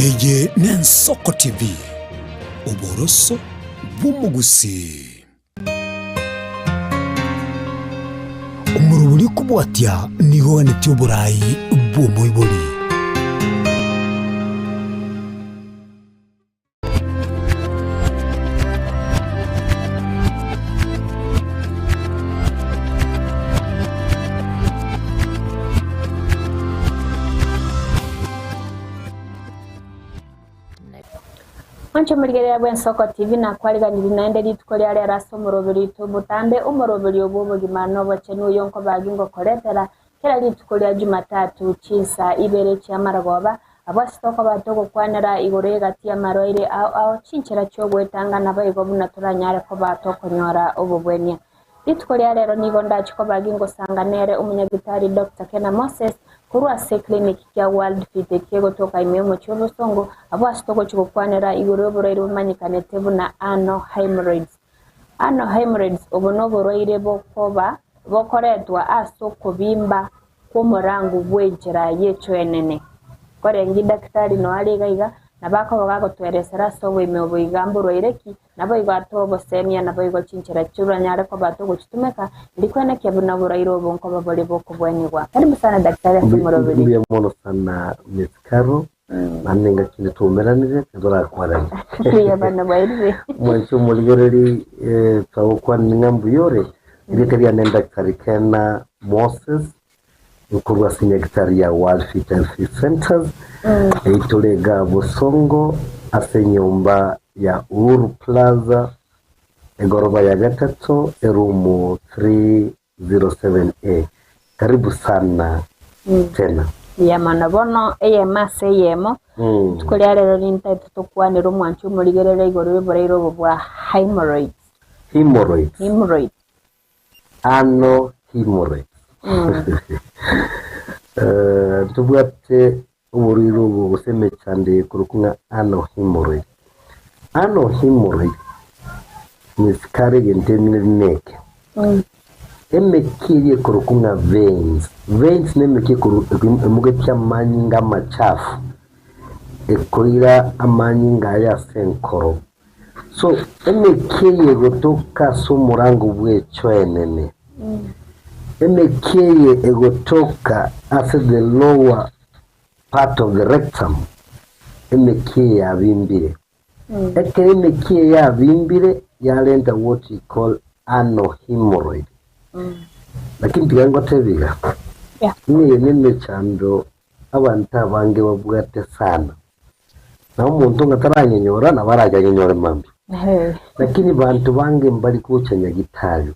Eye n'Ensoko TV oboroso bw'umugusi umuruburi kubwatya niho wanitye uburayi bw'umuburi Mancho murigerera bw'Ensoko TV nakwaliganira naende litukolya lya raso murobiri tubutambe umurobiri obw'obugimano bwachenu yonko bagingo koletera kera litukolya Jumatatu chisa ibere kyamaragoba abasitoko batoko kwanera igore gati ya maroire ao chinchira cyo gwetanga nabayigo bunaturanyare ko batokonyora obubwenya litukolya lero nigo ndachiko bagingo sanganere umunyagitari Dr. Kena Moses kurwa se clinic ya World Fit kiego toka imemo cy'obusongo abo asitoko cyokwanera igoro boroire bumanyikane tebu na ano hemorrhoids obono boroire bokoba bokoretwa asoko bimba kumurangu bwejera yecho enene kore ngi daktari no aligaiga nabako bagagotweresera so wemeobo igambo roireki nabo igato bosemia nabo igochinchira cyuranyare ko batoko kitumeka ndikwene kebuna burairo bonko babole boko bwenigwa karibu sana daktari afumurobiri ndiye mono sana miskaro manenga kine tumeranire ndora kwara ya bana bairi mwancho muligereri tawukwa ningambu yore ndikari ane daktari Kena Moses ukurwa sinyagitari ya World Fit Centers eitolega Busongo asenyumba ya Uhuru Plaza egoroba ya gatatu erumu 307A karibu sana tena ya manabono mase yemo tukolya rero ninta tutokwanira omwanchu muligerera igoro bburairo bwa hemorrhoids ano hemorrhoids tubwate uburiro buguseme cyane kurukunga ano hemorrhoid miskare yentemine neke emekiriye kurukunga veins nemeke muge cyamanyinga machafu ekoira amanyinga ya senkoro so emekiriye gotoka sumurango bwecho enene emekiriye egotoka after the lower part of the rectum emekiriye yabimbire emekiriye yabimbire yalenda what we call ano hemorrhoid lakini tigango tebiga niyo nene chando abantu abange babwate sana na umuntu ngataranyonyora nabarajanyonyora mambi lakini bantu bange mbali kuchanya gitari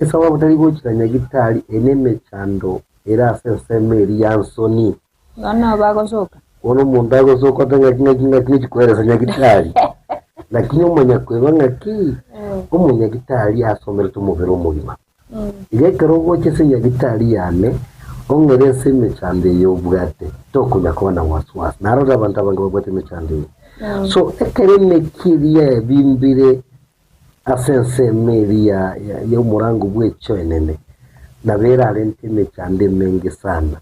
esa wabutari kuchanya gitari eneme chando era sensemeri yansoni ngana bagosoka wono muntu agosoka tanga kinga nyagitari lakini umunyakweba ngaki umunyagitari asomera tumubero mugima ile karogo cyese nyagitari yane ongerese mechande yo bwate tokunya kubona waswas naroda abantu abange babwate mechande so ekereme kiriye bimbire asense meria ya umurango bwecho enene nabera rente mechande menge sana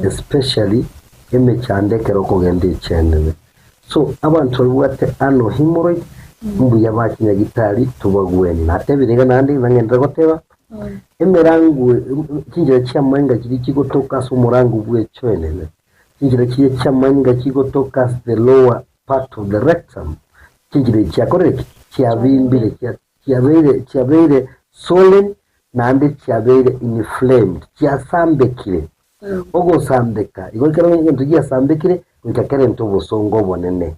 especially emechande keroko gende chenene so abantu babwate ano hemorrhoid mbu yabakinya gitari tubagweni natebirega nandi bangenda goteba emerangu kinjira cyamanga kiri kigotoka sumurangu bwecho enene kinjira kiye cyamanga kigotoka the lower part of the rectum kinjira cyakoreke cyabimbire cyabere swollen nandi cyabere inflamed cyasambekire ogo sambeka igokero ngento cyasambekire ngakere ntobusongo bonene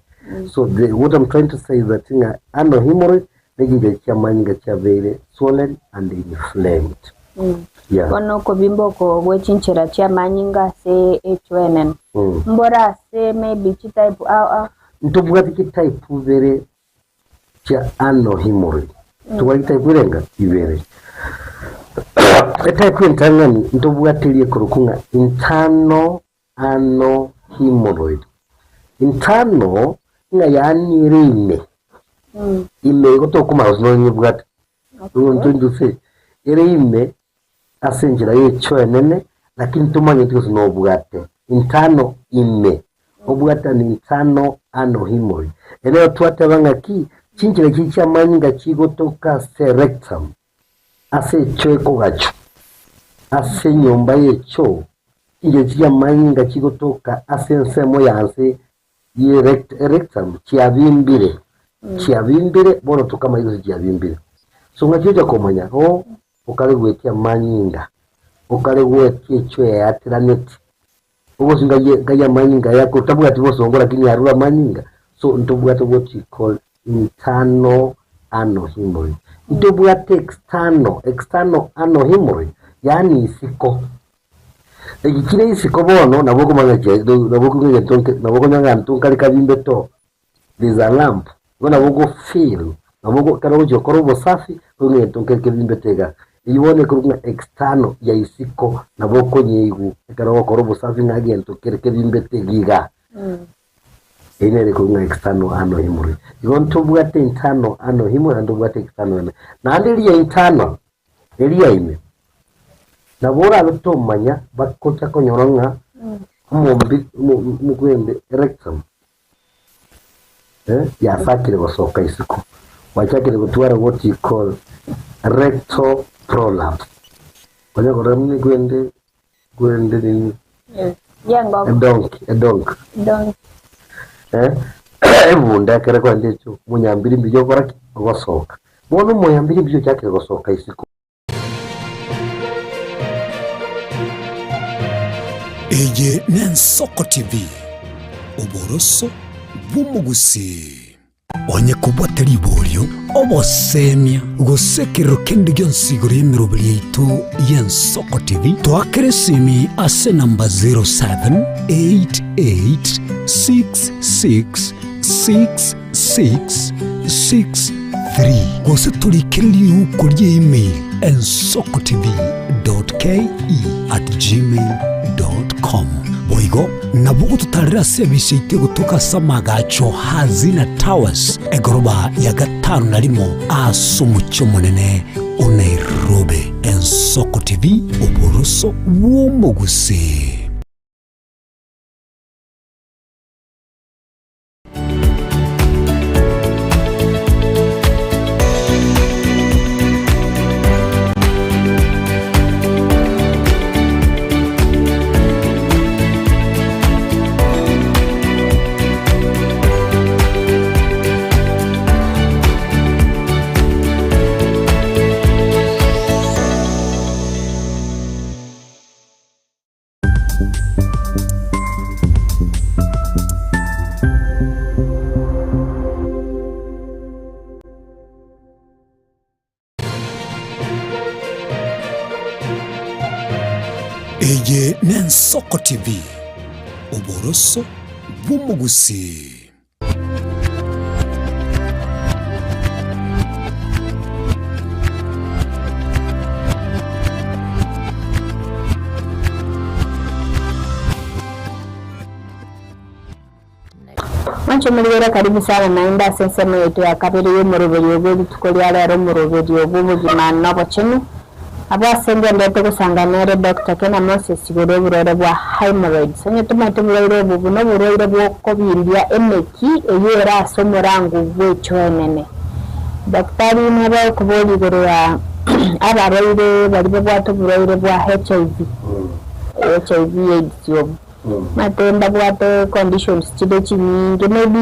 so what I'm trying to say is that ano hemorrhoid neginga cyamanga cyabere swollen and inflamed kono ko bimboko gwechinchira cyamanyinga se HNN mbora se maybe type ntubwa type bere cha ano hemorrhoid tuwa type renga ibere type internally ntubwa tiliye kurukunga internal ano hemorrhoid internal nga yani rime ime gotokuma uzonye bwate ndunduse ime asenjira yecho enene lakini tumanye tuzo no bwate intano ime obwata ni internal ano hemorrhage eleo twate bangaki chinjira chicha manyinga chigotoka se rectum ase chweko gacho ase nyomba yecho inge chicha manyinga chigotoka ase nsemo yanse ye rectum chiabimbire bono tukama hizo chiabimbire so ngachoja komanya ukale gwetia manyinga ukale gwetia chwe ya atlaneti ugo singa gaya manyinga yako tabuga tibosongo lakini harula manyinga so ntobuga what you call internal ano hemorrhage ntobuga external ano hemorrhage yani isiko ekikire isiko bono naboko mangaje naboko nyanga ntunkali kabimbe to there's a lump gona bogo feel naboko karo jokoro bosafi ngene ntunkali kabimbe tega iwone kurunga external ya isiko naboko nyigu karo koro bosafi ngage ntukere bimbe tegiga ine kurunga external ano hemorrhage igonto bwate internal ano hemorrhage ndo bwate external na ndiri ya internal eri ime nabora abatomanya bakocha konyoronga mumbi mugwende rectum ya sakire basoka isiko wachakire gutwara what you call rectal prolapse kwenye koramni gwende ni yango donk ebunda kere kwa ndecho munyambiri mbijo baraki gosoka bono munyambiri mbijo cyakire gosoka isiko Ege Nensoko TV Oboroso bumugusi onye kubwatari iboryo obosemia gusekero kendi gyonsiguro yemirobiri yitu y'Ensoko TV twakeresimi ase namba 0788666663 gose turikiriri kuri email ensokotv.ke@gmail.com boigo nabugo tutarira service itego tukasamaga hazina towers egoroba ya 5 asumucyo munene Nairobi. Ensoko TV oboroso bw'omugusi. Ege Nensoko TV oboroso bw'omugusi. Mancho mliwera karibu sana na inda sensema yetu ya kabiri y'umurubiri obwo tukoli ala umurubiri obwo bugimana nabo chenu abasenge ndete kusanganere Dr. Kena Moses buroburo bwa hemorrhoids sonye tumate buroburo bubu no buroburo bwo kobimbya emeki eyera asomorangu bw'ekyonene daktari naba kuboli gorwa abaroburo bali bwato buroburo bwa HIV AIDS yobu matenda bwato conditions chido chinyingi maybe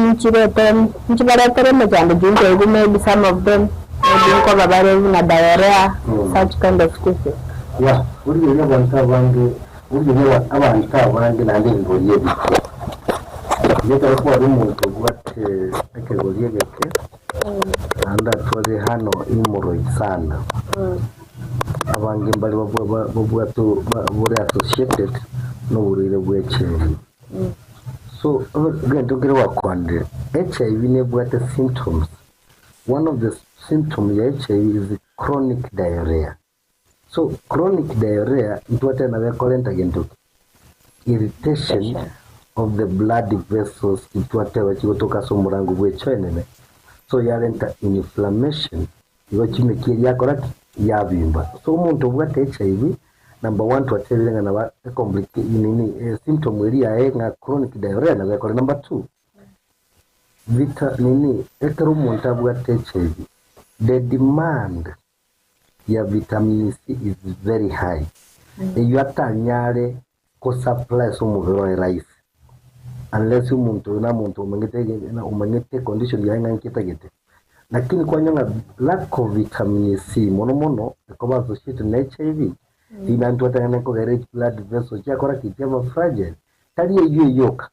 nchibaratare mujando jungo maybe some of them maybe babare na diarrhea such kind of cases uri abantu abange nande ngoriye bito ko ari umuntu gwate akegoriye gake anda tore hano imoro sana abange mbali babwato bore associated no burire bw'HIV so gento gere wakwande HIV ne bwate symptoms. One of the symptoms ya HIV is chronic diarrhea. So chronic diarrhea ntwate na current agento irritation of the blood vessels ntwate wachigotoka somurangu bw'ekyonene so yarenta inflammation igo kimekiri yakora yabimba so umuntu bwate HIV number 1 twatelenga na ba complicated nini symptom eri ya chronic diarrhea na kwa number 2 vita nini ekero muntu abwate HIV the demand ya vitamin C is very high iyo atanyare ko supply so muvero rice unless umuntu na muntu umengete condition ya nkitagete lakini kwa nyanga lack of vitamin C mono ko associated na HIV inantu atangana ko red blood vessels yakora kitema fragile tari iyo yoka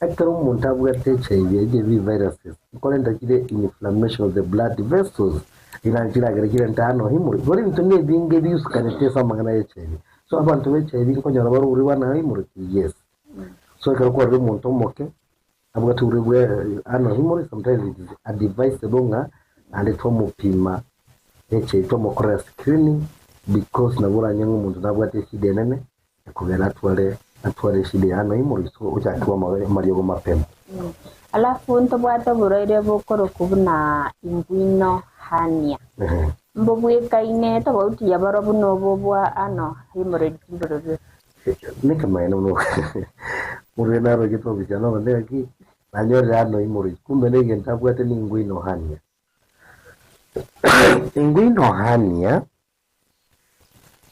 ekero umuntu abwate HIV viruses ikolenda kile inflammation of the blood vessels inanjira gerekire ntano himuri bori bitone binge biyusukanete magana HIV so abantu HIV ko nyara baro uri wana himuri yes so ekero ko ri muntu moke abwate uri bwe ano himuri sometimes it is a device bonga and to mupima HIV to mokora screening because nabura nyangu muntu nabwate shide nene kubera atware shide ano himuri so ujakwa mariyo mapema alafu ntobwata buraire bukoro kubuna ingwino hania mbobweka ine tobauti yabaro buno bobwa ano hemorrhage ndorobe nika maana no urena roje to bijana bande aki anyore ano hemorrhage kumbe nege ntabwate ni ingwino hania ingwino hania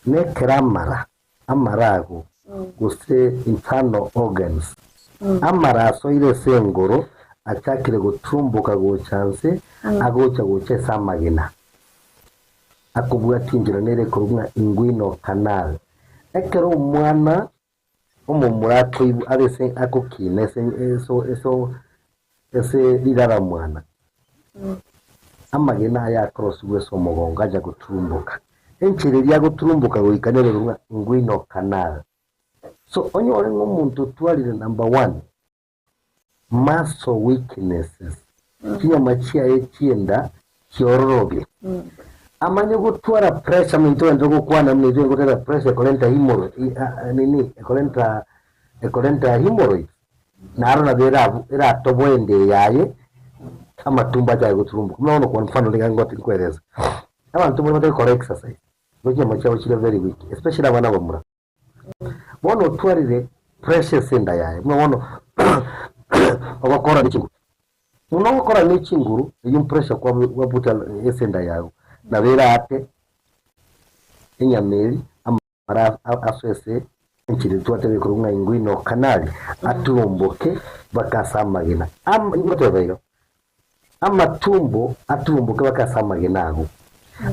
ne kramara amarago guse internal organs amaraso ile sengoro achakire gutumbuka go chance agocha goche samagina akubwati njira nere kurumwa ingwino canal ekero umwana umumurato ibu arese akokine ese dirara mwana amagina ya cross weso mugonga aja gutumbuka enchireria gutumbuka goikanere rumwa ingwino canal so onyo ole ngomuntu twalire number 1 muscle weaknesses kinya machia echienda kiorobye amanye gutwara pressure minto ndoko kwana mnizo ngotera pressure kolenta hemorrhoid nini kolenta hemorrhoid narona bera era toboende yaye amatumba cya guturumbuka mwana kwa mfano lenga ngoti kwereza abantu bari bakora exercise ngoje machia ochire very weak especially abana bamura bono twarire pressure senda yaye mwana abakora n'ikinguru unokora n'ikinguru iyo pressure kwa wabuta esenda yawe nabera ate inyameli amara asese nkiri twatebe kurunga ingwino kanali aturumbuke bakasamagina ngotebayo amatumbo aturumbuke bakasamagina ago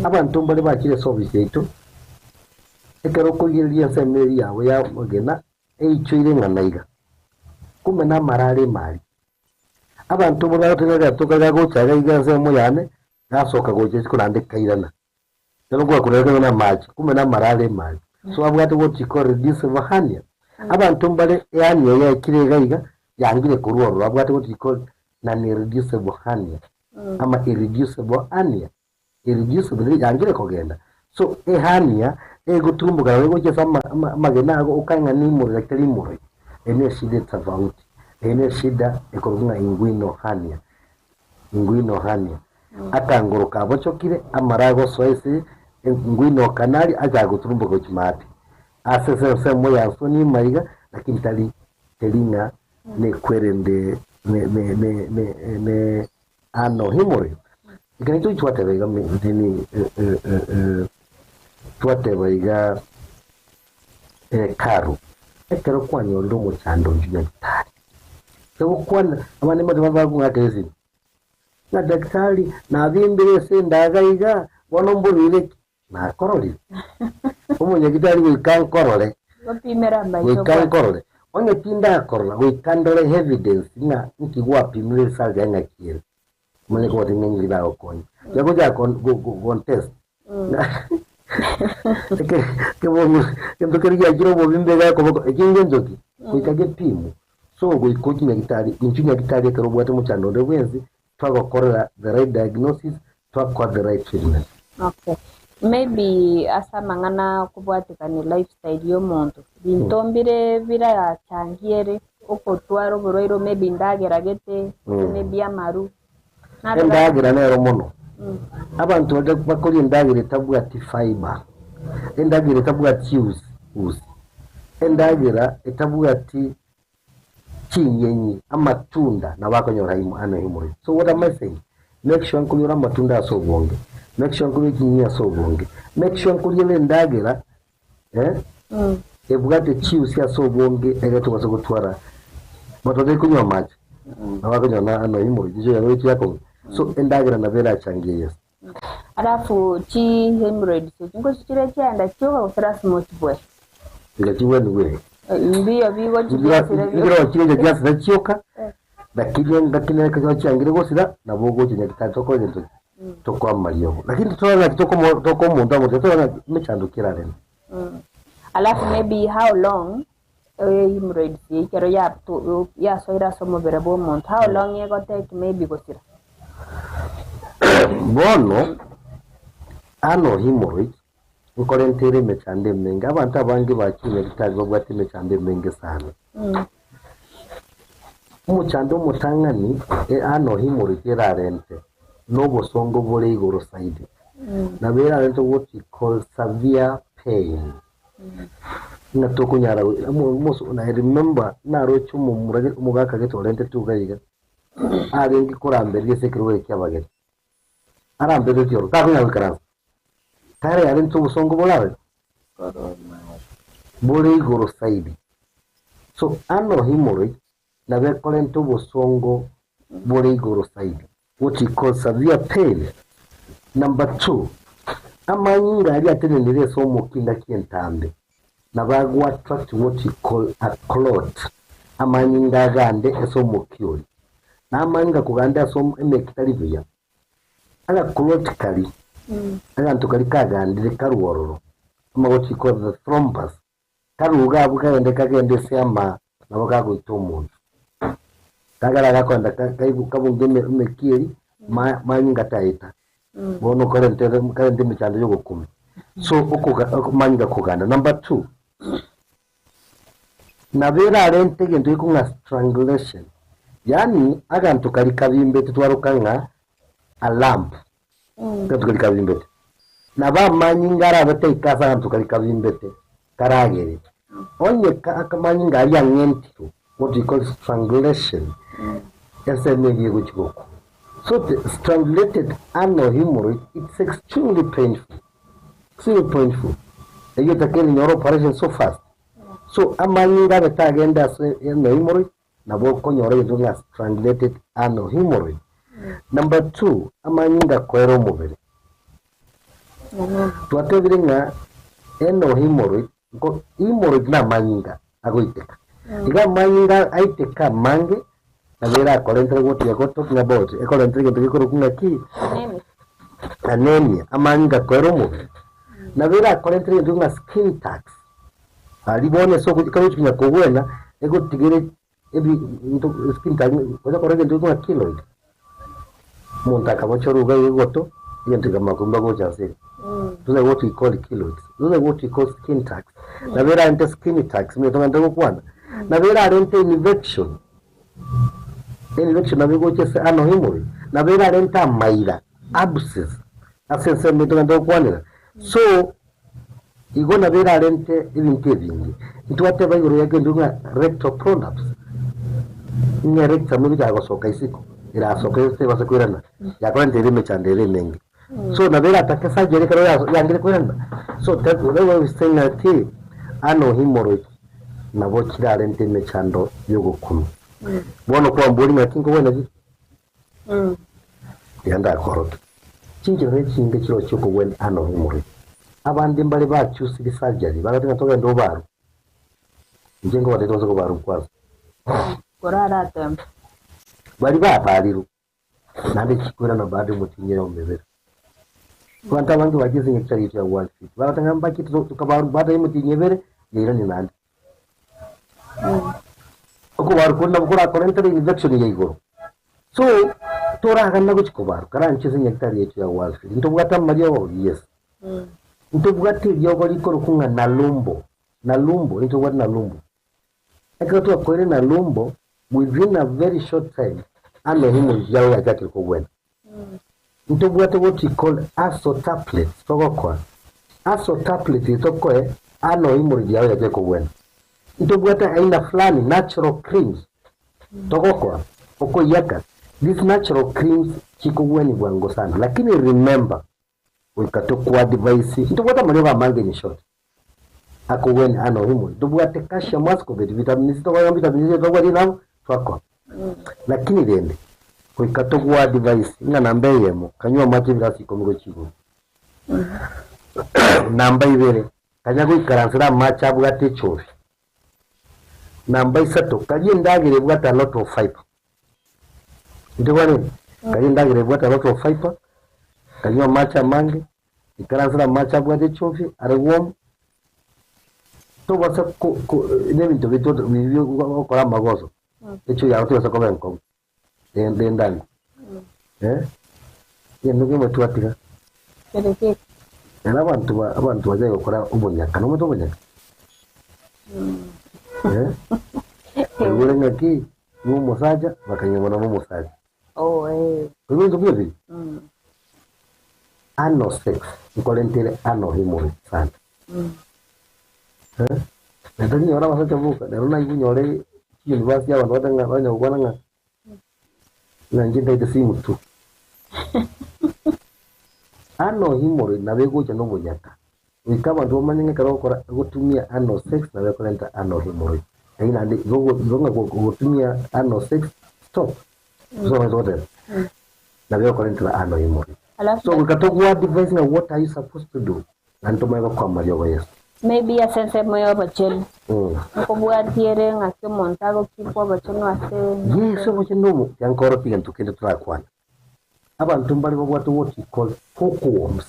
abantu mbale bakire service yetu ekero kugiria semeri yawe ya magena eichwire nganaiga kumbe na marare mali abantu baratenga tokaga gochaga igaze muyane gasoka goche kurandika irana rero kwa kurega na maji kumbe na marare mali so abwate what you call reducible hernia abantu mbale hernia ya kirega iga yangire kuruoro abwate what you call non reducible hernia ama irreducible hernia irreducible yangire kogenda so hernia gutumbuka wewe goche sama magena ago ukanga ni muri lakini muri ene shida tofauti ene shida ekorunga ingwino hernia akangoroka bochokire amarago soisi ingwino kanali aja gutumbuka chimati asese moya soni maiga lakini tali telinga ne kwerende ne ano himori ikanito twatebega ndini twatebega karu ekero kwanyo ndomo chando njunya gitari so kwana abane mode babagu ngatezi na daktari na bimbire sendagaiga wonomburire na koroli umunye gitari wikankorole bapimera mbayo wikankorole onye tinda korla wikandole evidence na nkigwa pimire salga ngakire mane ko tingi ba okoni yako ja contest que vamos que tu queria giro bo bimbega ko ekingenzoki wikage pimu so we coach nyagitari inchunya gitari ka robota mu cyando ndebwenzi twagakora the right diagnosis twakora the right treatment. Okay, maybe asa mangana kubwatika ni lifestyle yo muntu bintombire bira changiere uko twaro boroiro maybe ndageragete maybe amaru ndagira nero mono abantu bakora indagire tabwa ati fiber endagira etabuga tiusi usi endagira etabuga ti chinyenyi amatunda na bakonyora ano himuri. So what am I saying? Make sure nkulira amatunda asobonge, make sure nkulira chinyenyi asobonge, make sure nkulira endagira ebugate chiusi asobonge egato basogotwara batote kunywa maji na bakonyora ano himuri jijo yawe yako. So endagira na vera changie yes. Alafu chi hemorrhoids ngo chire cyanda cyo first motboy ngachiwe niwe mbiyo bigo chire biro chire just na chioka dakile kacho changire gosira na bogo chinya kitako nto tokwa mariyo lakini tutaona toko mundu amoto tutaona mechandukira rene. Alafu maybe how long hemorrhoids ikero ya soira somo berebo month how long you go take maybe gosira bono ano hemorrhoids ukorentere mechande menga abantu abangi bakine kitago bwate mechande menga sana. Umuchando mutangani ano hemorrhoids erarente no bosongo bole igoro side na bera rento what we call severe pain na tokunyara muso na remember na rocho mugaka getorente tugayiga arengi kurambere sekirwe cyabagete arambere cyo takunya bikara tare yari ntu busongo bolawe bole igoro side. So ano hemorrhoid na be kolento busongo bole igoro side what we call severe pain. Number 2 amanyinga ali atenenere so mukinda kientambe na bagwa attract what we call a clot amanyinga gande eso mukioli na amanyinga kuganda so emekitalibuya ala clot kali ala ntukali kagandire karuororo ama what we call the thrombus karuga bukagende kagende sema na bakago itomuntu kagara gakonda kabungeme mekieli manyinga taita bono karente mechando yo gukumi. So uko manyinga kuganda. Number 2 nabera rente gendo ikunga strangulation yani agantu kali kabimbe tutwarukanga a lamp katu kali kabimbe na ba manyinga arabate ikasa agantu kali kabimbe karagere onye akamanyinga ali angentitu what we call strangulation yase negi guchiko. So the strangulated ano hemorrhoid, it's extremely painful. Extremely painful. And you take in your operation so fast. So amanyinga betagenda so ano hemorrhoid, na boko nyore dunga strangulated ano hemorrhoid. Number 2, amanyinga kwero mubere. Tuatebiringa ano hemorrhoid, ko hemorrhoid na manyinga agoiteka. Iga manyinga aiteka mange na vera korentre goti yakoto na bote ekorentre goti koro kunga ki anemia amanga kweromo na vera korentre goti skin tax ali bone so kujikawo kinya kogwena ego tigere ebi skin tax koza korenge goti kiloid monta kabo choruga yegoto yentiga makumba go chase those are what we call kiloids, those are what we call skin tax na vera ente skin tax me tonga ndo kwana na vera ente infection na bigo chese ano hemorrhoid na bera renta maira abscess asense metonga ndo kwanira. So igo na bera rente ibintu bingi ntwate bayiro yake ndunga rectal prolapse ni rectal muri ga gosoka isiko ira soka yose basakwirana yakwende ime chandere mengi. So na bera takasa jere karo yangire kwenda. So that we saying that ano hemorrhoid na bochira rente mechando yogo kumi bono kwa mbuli makingo wena ji yanda korot chinjere chinge kiro cyuko wen ano hemorrhoid abandi mbali bacyusi surgery baratinga toga ndo baru njengo batetonze ko baru kwazo korara tempo bali babaliru nande chikwera na bade mutinyero mbebera kwanta bantu bagize ngicari ya World Fit baratanga mbaki tukabaru bade mutinyebere yera ni nande ko baru ko na bukora korentere infection yego. So tora ganna ko chikobaru karanche senyekitari ya World Fit ndo bugata mariyo yes ndo bugati yo bari ko rukunga na lumbo ndo what na lumbo akato akwere na lumbo within a very short time ano himo yawe akati ko gwena ndo bugata what we call aso tablets toko kwa aso tablet itokoe ano hemorrhoid yao yake kubwena itobwata aina fulani natural creams tokokwa oko yaka these natural creams chikubweni bwango sana lakini remember wikatokwa device itobwata malioga mange ni short akubweni ano hemorrhoid tobwate calcium ascorbate vitamins tokwa vitamins tokwa dinamo twako lakini rende wikatokwa device ngana mbeyemo kanywa machi birasi komiko chigo namba ibere kanya gwikaransira macha bwate chofi namba isatu kaje ndagire bwata lot of fiber ndibone kaje ndagire bwata lot of fiber kanywa macha mange ikaransira macha bwate chofi arewom to wasa ko nebintu bito bibyo gukora amagozo echo yawe twese ko benko ndendani yenuge mutwatira Kereke. abantu baje gukora ubunyaka no muto bunyaka ngaki n'umusaja bakanyobona n'umusaja kubintu byo ano sex ikolentere ano hemorrhoid sana ndani ora basacha buka narona ibunyore university abantu batanga banyogwana nga nanjye ite simu tu ano hemorrhoid nabegocha no bunyaka wikaba ndo manyenge karokora gutumia ano sex nabekolenta ano hemorrhoid aina ndi zonga gutumia ano sex stop so zote nabekolenta ano hemorrhoid so ukatokwa advice na what are you supposed to do nantomaga kwa Mario Yesu maybe a sense moyo bachel ko bwatiere ngakyo montago kipo bacheno ase yeso bacheno yankoro tigantu kende trakwana abantu mbali bwatu what you call hookworms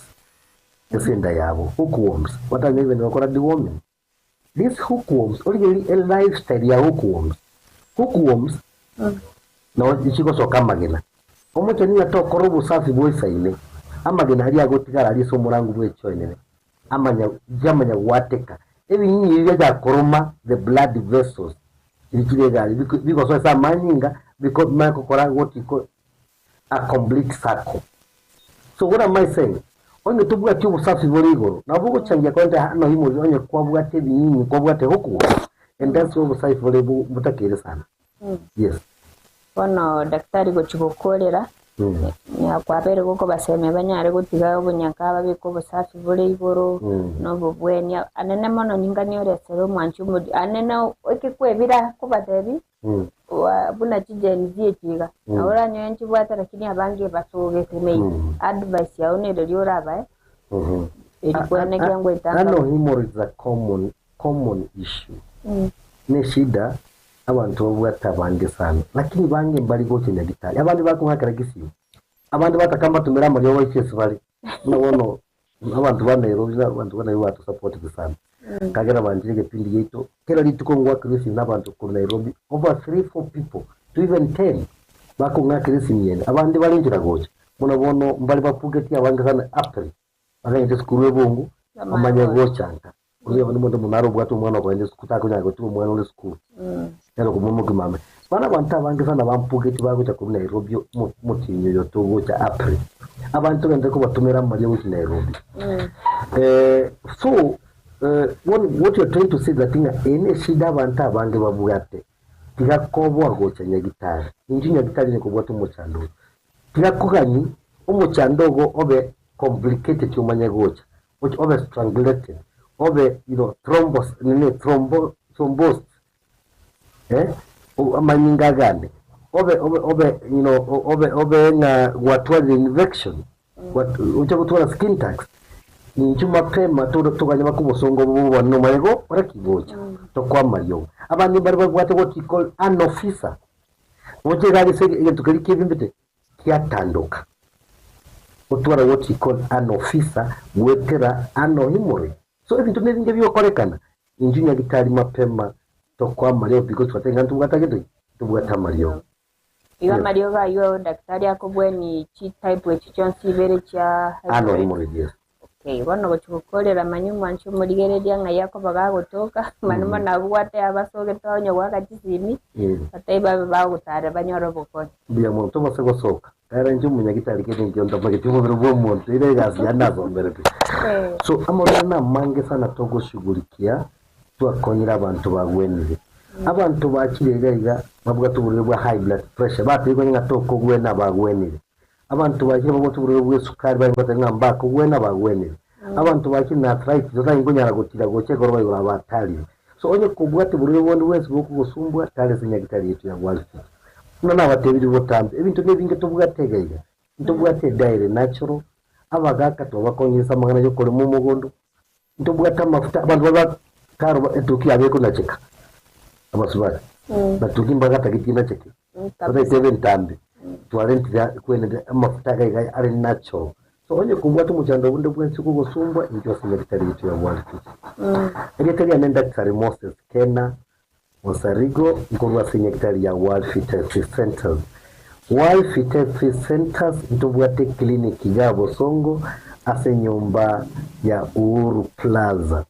esenda yabo hookworms what are even wakora deworming these hookworms originally a lifestyle ya hookworms no ichiko soka magena omucho ni atokoro busafi bwesaine amagena ali agotigara ali somurangu bwechoine jamanya wateka ebinyinyi bya koroma the blood vessels ikirega because so manyinga because makokora what you call a complete circle. So what am I saying? Onye tubuga ti ubusafi borigoro navugo changia kwenda hano himo onye kwabwate binyinyi kwabwate huko and that's what ubusafi borebu butakere sana. Yes. Ono daktari gochikokolera ya kwabere goko baseme banyare gutiga obunyaka babiko ubusafi borigoro no bubweni anene mono ningani oresero mwanchu mudi anene okikwebira kubadebi wa buna chijenzie chiga ahora nyenchi bwata lakini abange batoge temei advice ya one ryo raba ilikuwa kyangu itanga ano hemorrhoid is a common issue ne shida abantu bwata bange sana lakini bange mbali goche nyagitali abandi bakunkakara gisiyo abandi batakamba tumira muri wo Yesu bali no abantu bana Nairobi abantu bana watu support sana kagera banjige pindi yeto kera lituko ngwa Kristo n'abantu ku Nairobi over 3-4 people to even 10 bakunga Kristo nyene abandi balinjira goche muno mbali bapugeti abanga sana April bagende skuru ebungu amanya gochanga uye bano munaro bwatu mwana kwende skutako nyago tu mwana ule skuru yalo kumumu kimame bana banta abange sana bampugeti bagocha ku Nairobi mutinyo yoto gocha April abantu bende ko batumira muri wo Nairobi so what you're trying to say that ene shida banta abange babugate tigakobwa gocha nyagitari injinya gitari ne kubwatu muchando tigakugani umuchandogo obe complicated umanya gocha which obe strangulated obe thrombus amanyinga gane obe na what was the infection what uchakutwala skin tax ni chuma pema tukanya makubosongo bubo no mayego orakigocha to kwa Mario abandi bari bagwate what you call anofisa wote gari se tukirike bimbite kyatandoka otwara what you call anofisa wetera ano hemorrhoid so ebintu nebinge byokorekana injinya gitari mapema to kwa Mario because watenga ntugatagedo tubwata Mario iwa Mario gayo daktari akobweni chi type wechichonsi bere cha ano hemorrhoid. okay bono gochukorera manyumu ancho murigereria ngayako bagagotoka manuma nabwate abasoge tonyo gwakachisimi bataiba bagutare banyoro bokoni bia muntu bose gosoka era nje umunyagitari kete ngionda magiti mubiro bwo muntu ile gazi yanazo mbere so amorana mange sana togoshughulikia twakonyira abantu bagwenire abantu bakirega bavuga tuburire bwa high blood pressure batiko nyanga toko gwena bagwenire abantu bakire bavuga tuburire bwa sukari bari batanga mbako gwena bagwenire abantu bakire na arthritis zoza ingonyara gutira goche goro bayura batali so onye kubwa tuburire bondi wese boko gusumbwa tale sinyagitari yetu ya walfi nana batebiri botambe ebintu nebinge tuvuga tegaiga tuvuga te daire natural abagaka tubakonyesa magana yo kole mu mugondo tuvuga tamafuta abantu baba karo etuki abeko nacheka abasubara batuki mbaga takitina cheke bada seven tambe tuarentira kwene amafuta gaiga ari natural so onye kubwa tumuchando bunde bwensi kugosumbwa injo sinyagitari yetu ya walfi egekari anenda kare Moses Kena Mosarigo ngorwa sinyagitari ya World Fitness Centers. World Fitness Centers ntubwate kliniki ya Bosongo ase nyumba ya Uhuru Plaza.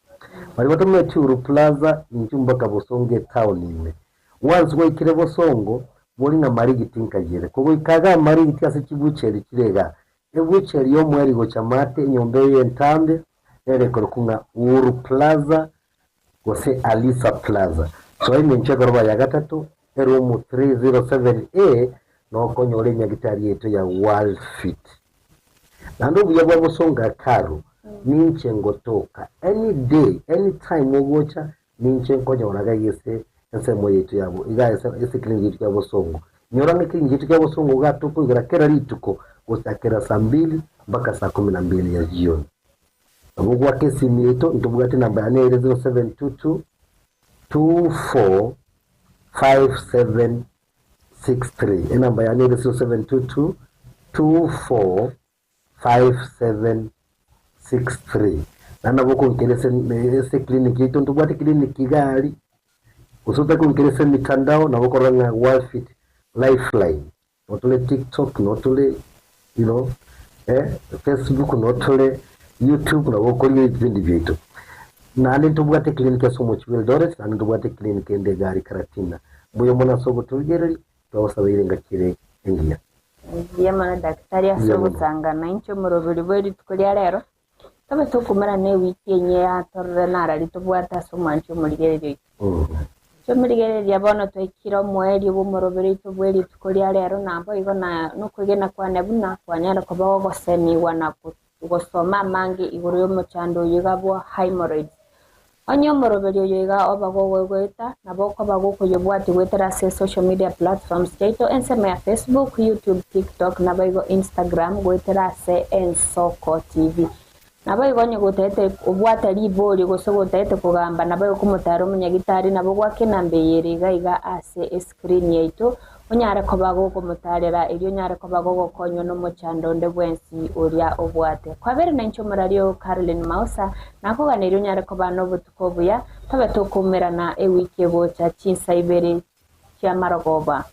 Balibato mwe Uhuru Plaza njumba ka Bosongo town ime. Once go ikire Bosongo boli na marigi tinkagire. Kugo ikaga marigi ase kibuceri kirega. Ebuceri yo mweri go chamate nyombe yentambe ere korokunga Uhuru Plaza gose Alisa Plaza. So hii ncheka roba ya gatatu room 307A no konyole nyagitari yetu ya World Fit. Nando buyabwa Bosonga karo ninche ngotoka any day anytime wogocha ninche konya wanaga yese nsemo yetu yabo iga ese kliniki yetu ya Bosongo nyoranga kliniki yetu ya Bosongo gatuko irakera lituko gusakera saa 2 mpaka saa 12 ya jioni. Abugwa kesi mieto ntubugate namba ya 0722 245763 namba ya 0722 245763 nana boko nkelese kliniki ito ntubwate kliniki gari usote kunkelese mitandao na boko ranga World Lifeline notole TikTok notole Facebook notole YouTube na boko liye vindi vyetu nani tubwate kliniki somo chwel Dores nani tubwate kliniki ende gari Karatina buyo mona sogo tugereri twasabire ngakire engiya yema daktari asobo sangana incho murobiri bweri tukolya rero tabe tukumara ne wiki enye atorre nara litubwata somo ancho murigereri cyo murigereri abono twekira mweri bo murobiri tubweri tukolya rero nabo igona no kugena kwa nebuna kwa nyara ko bawo goseni wana gusoma mangi iguru yo muchando yigabo hemorrhoids onyo morobelio yiga obago gweta naboko bagoko yobwati gwetera se social media platforms jaito ensema ya Facebook, YouTube, TikTok nabaigo Instagram gwetera se Ensoko TV nabaigo nyo gutete obwata libori gosogo tete kugamba nabaigo kumutaro munyagitari nabogwa kinambe yeriga iga ase screen yaito onyare ko bagoko mutarera iryo nyare ko bagoko konyo no muchando nde bwensi uria obwate kwabere na incho murario Caroline Mausa nako gane iryo nyare ko bano butukobuya tabe tokumerana ewiki bocha chinsa ibere kya marogoba